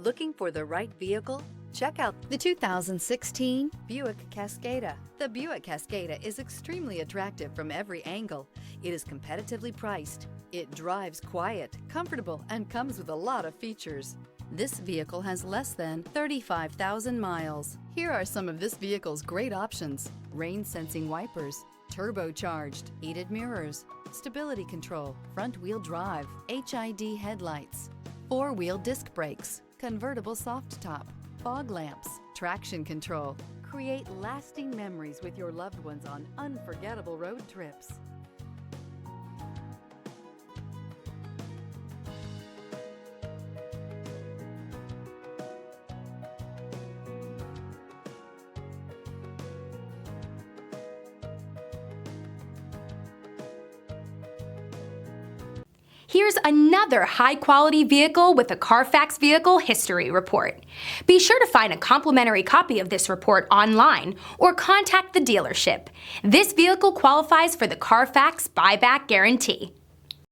Looking for the right vehicle? Check out the 2016 Buick Cascada. The Buick Cascada is extremely attractive from every angle. It is competitively priced. It drives quiet, comfortable, and comes with a lot of features. This vehicle has less than 35,000 miles. Here are some of this vehicle's great options: rain-sensing wipers, turbocharged, heated mirrors, stability control, front-wheel drive, HID headlights, four-wheel disc brakes, convertible soft top, fog lamps, traction control. Create lasting memories with your loved ones on unforgettable road trips. Here's another high-quality vehicle with a CARFAX Vehicle History Report. Be sure to find a complimentary copy of this report online or contact the dealership. This vehicle qualifies for the CARFAX Buyback Guarantee.